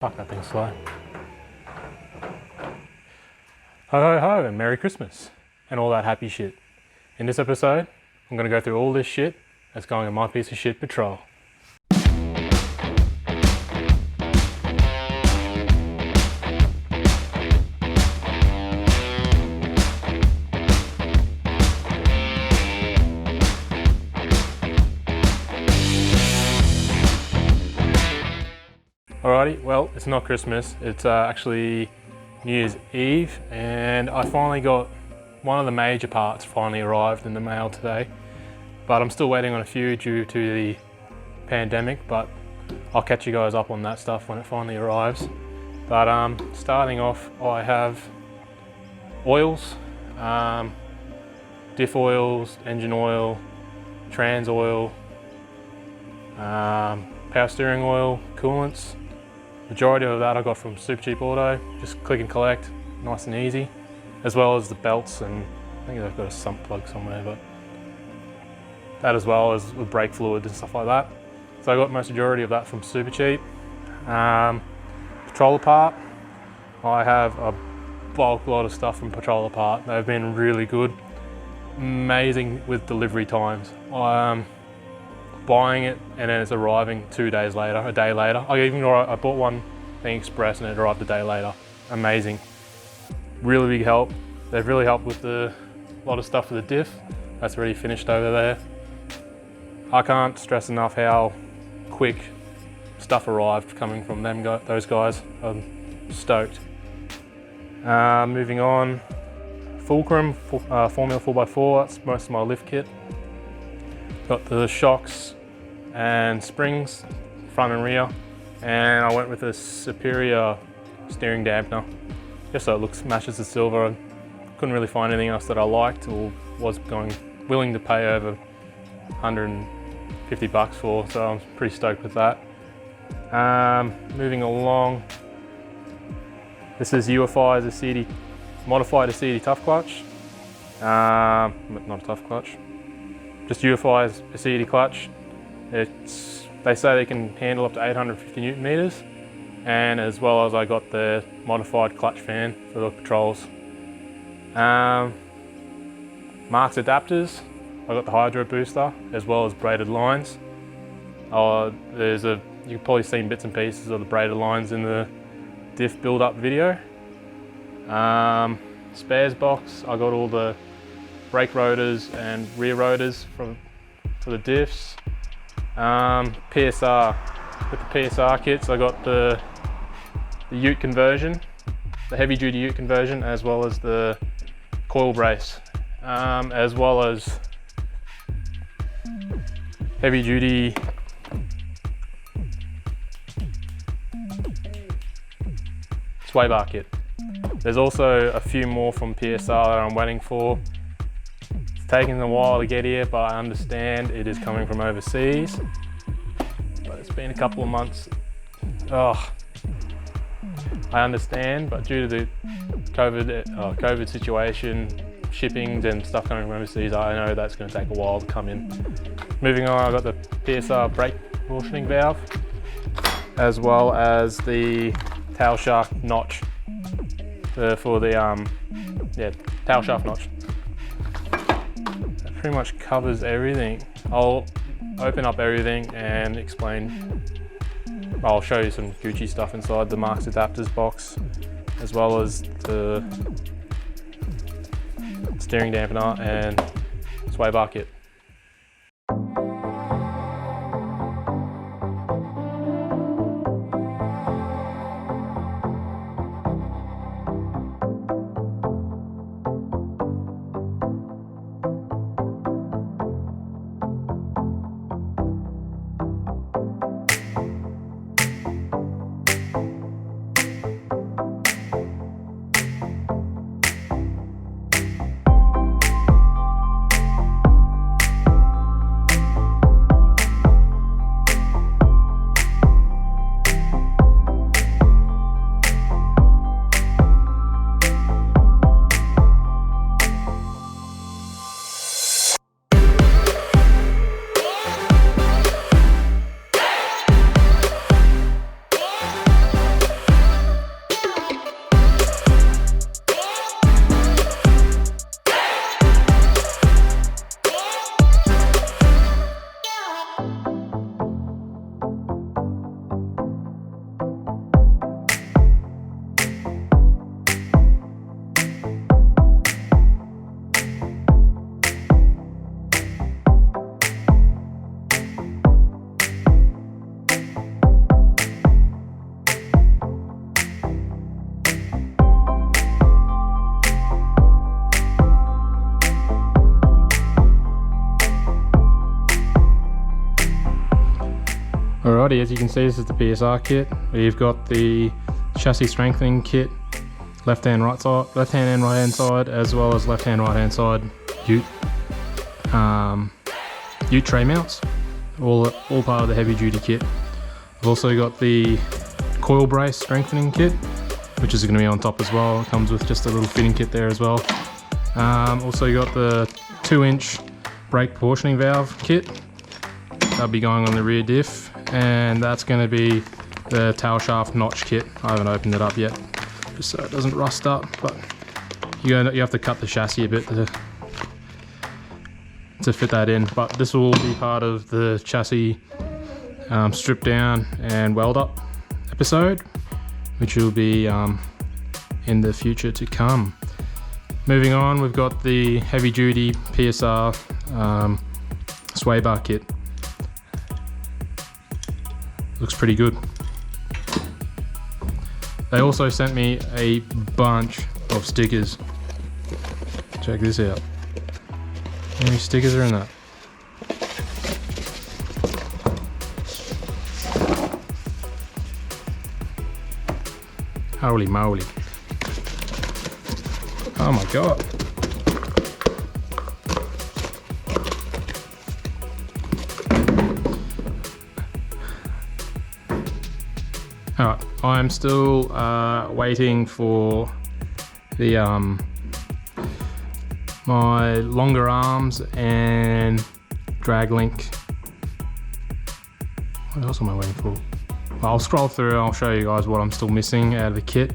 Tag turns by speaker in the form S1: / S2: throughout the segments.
S1: Fuck, that thing's slow. Ho ho ho and Merry Christmas and all that happy shit. In this episode, I'm going to go through all this shit that's going in my piece of shit patrol. Alrighty, well, it's not Christmas, it's actually New Year's Eve, and I finally got one of the major parts finally arrived in the mail today, but I'm still waiting on a few due to the pandemic, but I'll catch you guys up on that stuff when it finally arrives. But starting off, I have oils, diff oils, engine oil, trans oil, power steering oil, coolants. Majority of that I got from Super Cheap Auto, just click and collect, nice and easy, as well as the belts, and I think they've got a sump plug somewhere, but that as well as with brake fluid and stuff like that. So I got most majority of that from Super Cheap. Patrolapart, I have a bulk lot of stuff from Patrolapart. They've been really good, amazing with delivery times. Buying it and then it's arriving 2 days later, a day later. I bought one thing express and it arrived a day later. Amazing. Really big help. They've really helped with a lot of stuff for the diff. That's already finished over there. I can't stress enough how quick stuff arrived coming from those guys. I'm stoked. Moving on, Fulcrum Formula 4x4, that's most of my lift kit. Got the shocks and springs, front and rear, and I went with a superior steering dampener, just so it matches the silver. I couldn't really find anything else that I liked or was willing to pay over 150 bucks for, so I'm pretty stoked with that. Moving along, this is UFI's modified Assorted tough clutch, not a tough clutch. Just UFI's Assorted clutch. They say they can handle up to 850 Newton meters, and as well as I got the modified clutch fan for the patrols. Marks adapters, I got the hydro booster as well as braided lines. You've probably seen bits and pieces of the braided lines in the diff build-up video. Spares box, I got all the brake rotors and rear rotors for the diffs. PSR, with the PSR kits I got the ute conversion, the heavy duty ute conversion, as well as the coil brace, as well as heavy duty sway bar kit. There's also a few more from PSR that I'm waiting for. Taking a while to get here, but I understand it is coming from overseas. But it's been a couple of months. I understand, but due to the COVID situation, shippings and stuff coming from overseas, I know that's going to take a while to come in. Moving on, I got the PSR brake portioning valve, as well as the tail shaft notch for the tail shaft notch. Pretty much covers everything. I'll open up everything and explain. I'll show you some Gucci stuff inside the Marks adapters box, as well as the steering dampener and sway bar kit. Alrighty, as you can see, this is the PSR kit. We've got the chassis strengthening kit, left hand and right hand side, as well as left hand right hand side ute tray mounts, all part of the heavy duty kit. I've also got the coil brace strengthening kit, which is going to be on top as well. It comes with just a little fitting kit there as well. Also got the 2-inch brake portioning valve kit. That'll be going on the rear diff, and that's going to be the tail shaft notch kit. I haven't opened it up yet, just so it doesn't rust up, but you have to cut the chassis a bit to fit that in. But this will be part of the chassis strip down and weld up episode, which will be in the future to come. Moving on, we've got the heavy duty PSR sway bar kit. Looks pretty good. They also sent me a bunch of stickers. Check this out. How many stickers are in that? Holy moly. Oh my god. Alright, I'm still waiting for the my longer arms and drag link. What else am I waiting for? Well, I'll scroll through and I'll show you guys what I'm still missing out of the kit.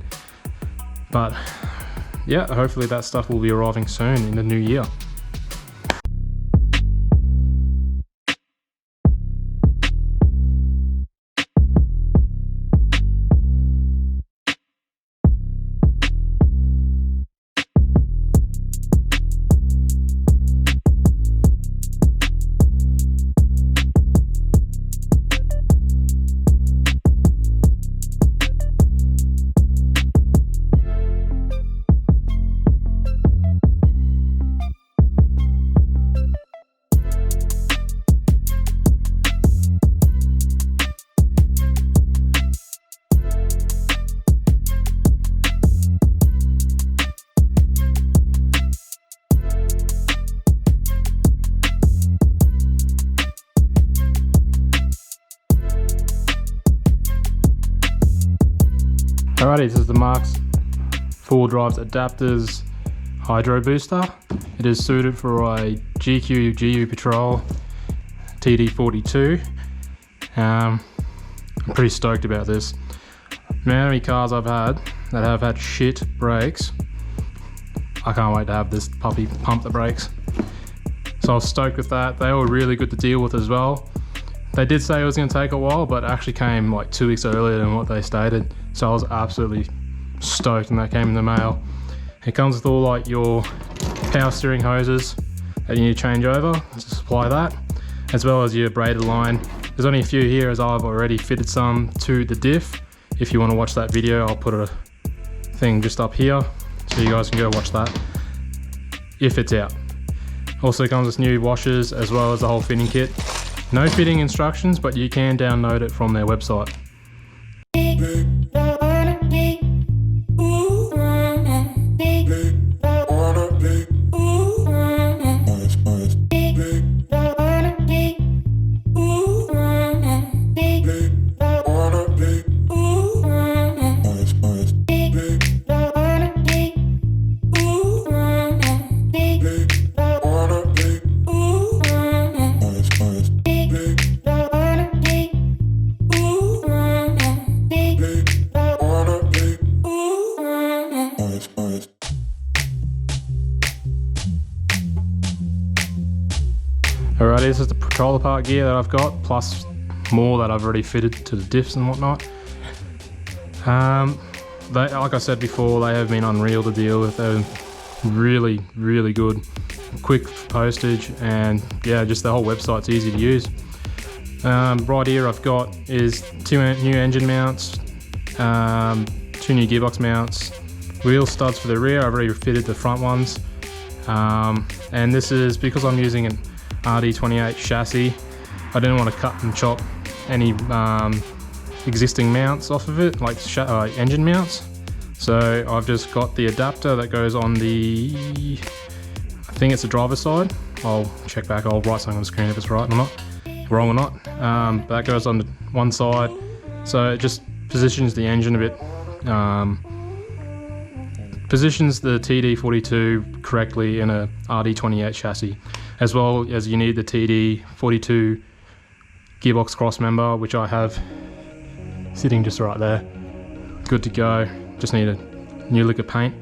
S1: But yeah, hopefully that stuff will be arriving soon in the new year. Alrighty, this is the Mark's 4-drive adapters hydro booster. It is suited for a GU Patrol TD42. I'm pretty stoked about this. How many cars I've had that have had shit brakes. I can't wait to have this puppy pump the brakes. So I was stoked with that. They were really good to deal with as well. They did say it was going to take a while, but it actually came like 2 weeks earlier than what they stated. So I was absolutely stoked when that came in the mail. It comes with all like your power steering hoses that you need to change over to supply that, as well as your braided line. There's only a few here as I've already fitted some to the diff. If you want to watch that video, I'll put a thing just up here so you guys can go watch that if it's out. Also comes with new washers as well as the whole fitting kit. No fitting instructions, but you can download it from their website. Alrighty, this is the Patrolapart gear that I've got, plus more that I've already fitted to the diffs and whatnot. Like I said before, they have been unreal to deal with. They're really, really good. Quick postage, and yeah, just the whole website's easy to use. Right here I've got is 2 new engine mounts, 2 new gearbox mounts, wheel studs for the rear. I've already fitted the front ones. And this is because I'm using an RD28 chassis. I didn't want to cut and chop any existing mounts off of it, like engine mounts. So I've just got the adapter that goes on the, I think it's the driver's side. I'll check back, I'll write something on the screen if it's right or not, wrong or not. But that goes on the one side, so it just positions the engine a bit, positions the TD42 correctly in a RD28 chassis, as well as you need the TD42 gearbox cross member, which I have sitting just right there, good to go. Just need a new lick of paint.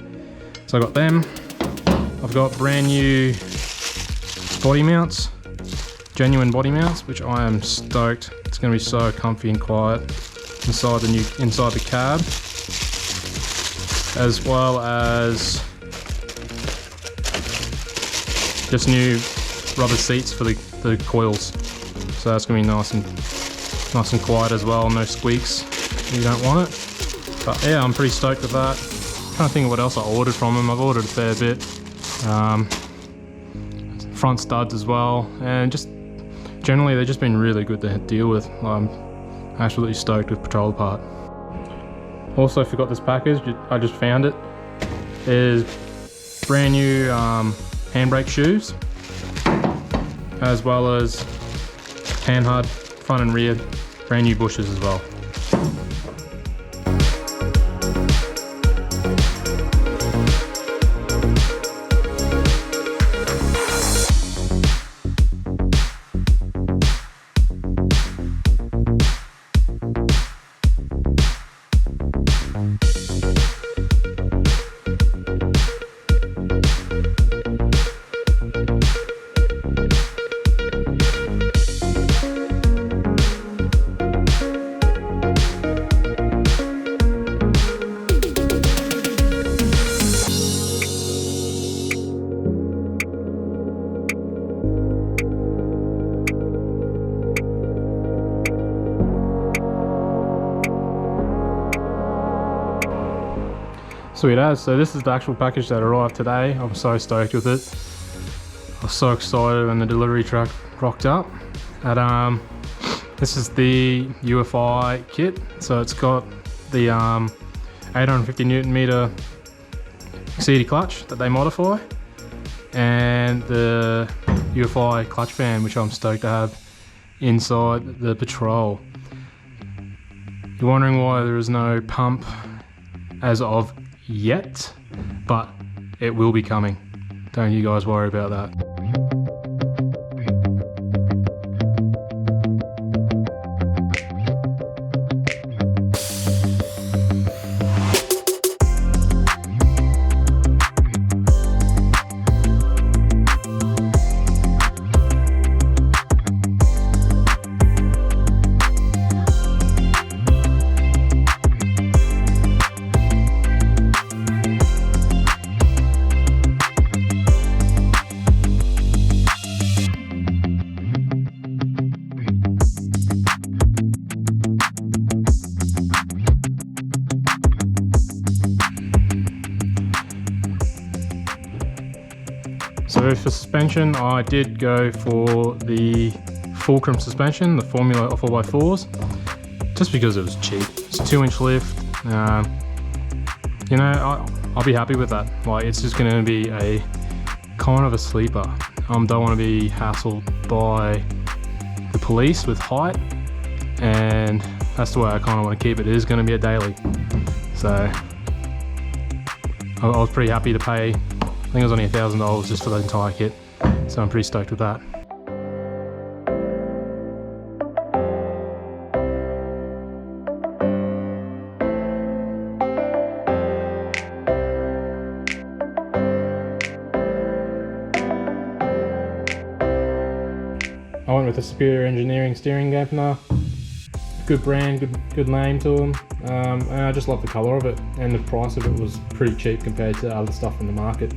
S1: So I got them. I've got brand new body mounts, genuine body mounts, which I am stoked. It's going to be so comfy and quiet inside the cab, as well as just new rubber seats for the coils. So that's going to be nice and quiet as well. No squeaks. You don't want it. But yeah, I'm pretty stoked with that. Trying to think of what else I ordered from them. I've ordered a fair bit. Front studs as well, and just generally they've just been really good to deal with. I'm absolutely stoked with Patrolapart. Also forgot this package, I just found it. There's brand new handbrake shoes, as well as panhard front and rear, brand new bushes as well. Sweet as. So this is the actual package that arrived today. I'm so stoked with it. I was so excited when the delivery truck rocked up. And this is the UFI kit. So it's got the 850 Newton meter CD clutch that they modify, and the UFI clutch fan, which I'm stoked to have inside the Patrol. You're wondering why there is no pump as of yet, but it will be coming. Don't you guys worry about that. So for suspension, I did go for the fulcrum suspension, the Formula 4x4s, just because it was cheap. It's a 2-inch lift. You know, I'll be happy with that. Like, it's just going to be a kind of a sleeper. Don't want to be hassled by the police with height, and that's the way I kind of want to keep it. It is going to be a daily. So I was pretty happy to pay, I think it was only $1,000 just for the entire kit, so I'm pretty stoked with that. I went with the Superior Engineering steering dampener. Good brand, good name to them, and I just love the colour of it, and the price of it was pretty cheap compared to other stuff in the market.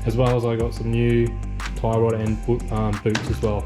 S1: As well as I got some new tie rod and boots as well.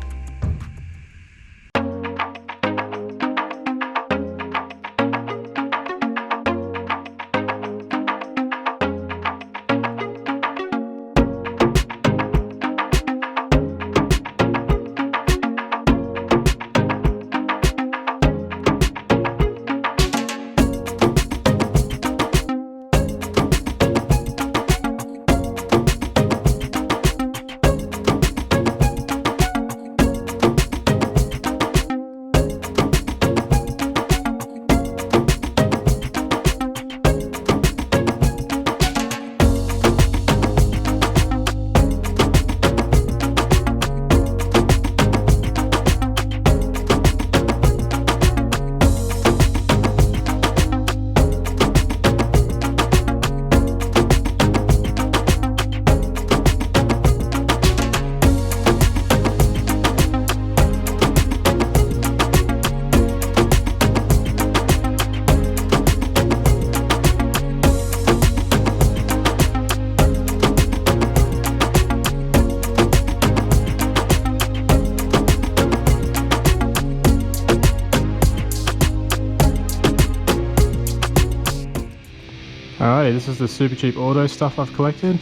S1: Alrighty, this is the super cheap auto stuff I've collected.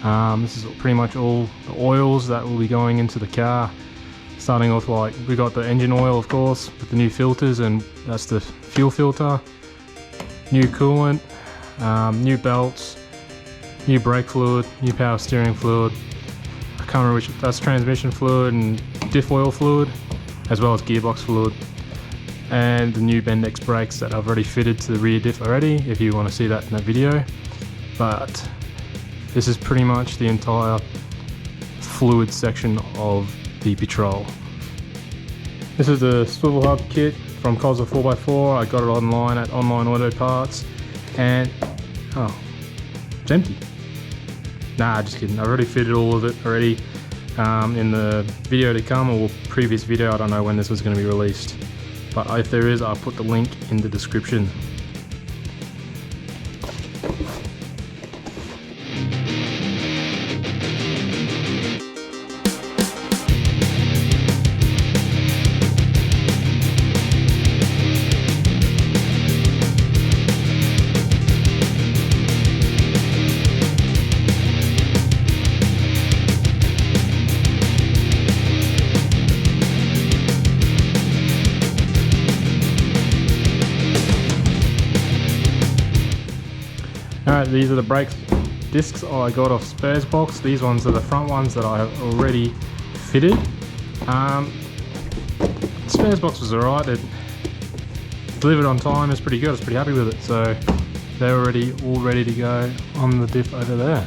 S1: This is pretty much all the oils that will be going into the car. Starting off, like, we got the engine oil, of course, with the new filters, and that's the fuel filter. New coolant, new belts, new brake fluid, new power steering fluid. I can't remember which, that's transmission fluid and diff oil fluid, as well as gearbox fluid. And the new Bendix brakes that I've already fitted to the rear diff already, if you want to see that in that video. But this is pretty much the entire fluid section of the Patrol. This is the Swivel Hub Kit from Cosler 4x4. I got it online at Online Auto Parts, and oh, it's empty. Nah, just kidding. I've already fitted all of it already in the video to come, or previous video. I don't know when this was going to be released, but if there is, I'll put the link in the description. Alright, these are the brake discs I got off Spares Box. These ones are the front ones that I have already fitted. Spares Box was alright, it delivered on time, it's pretty good, I was pretty happy with it. So they're already all ready to go on the diff over there.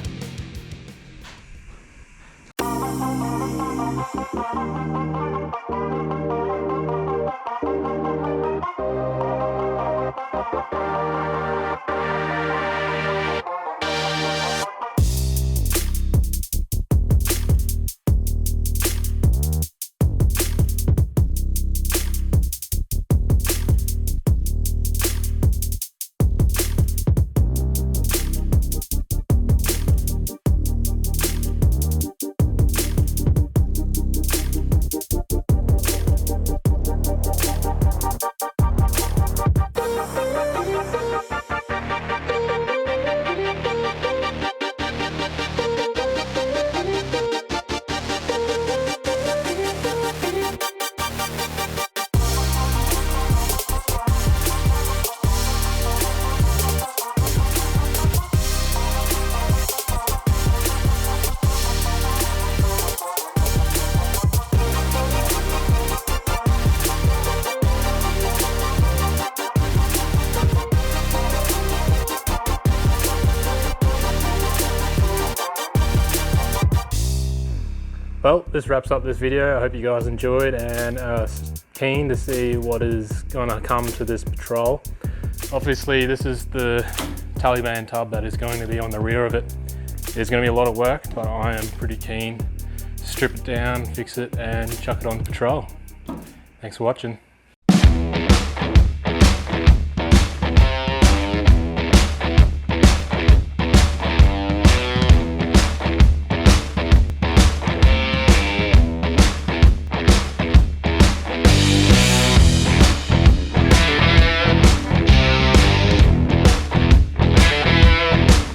S1: Well, this wraps up this video. I hope you guys enjoyed and are keen to see what is going to come to this Patrol. Obviously, this is the Taliban tub that is going to be on the rear of it. There's going to be a lot of work, but I am pretty keen to strip it down, fix it, and chuck it on the Patrol. Thanks for watching.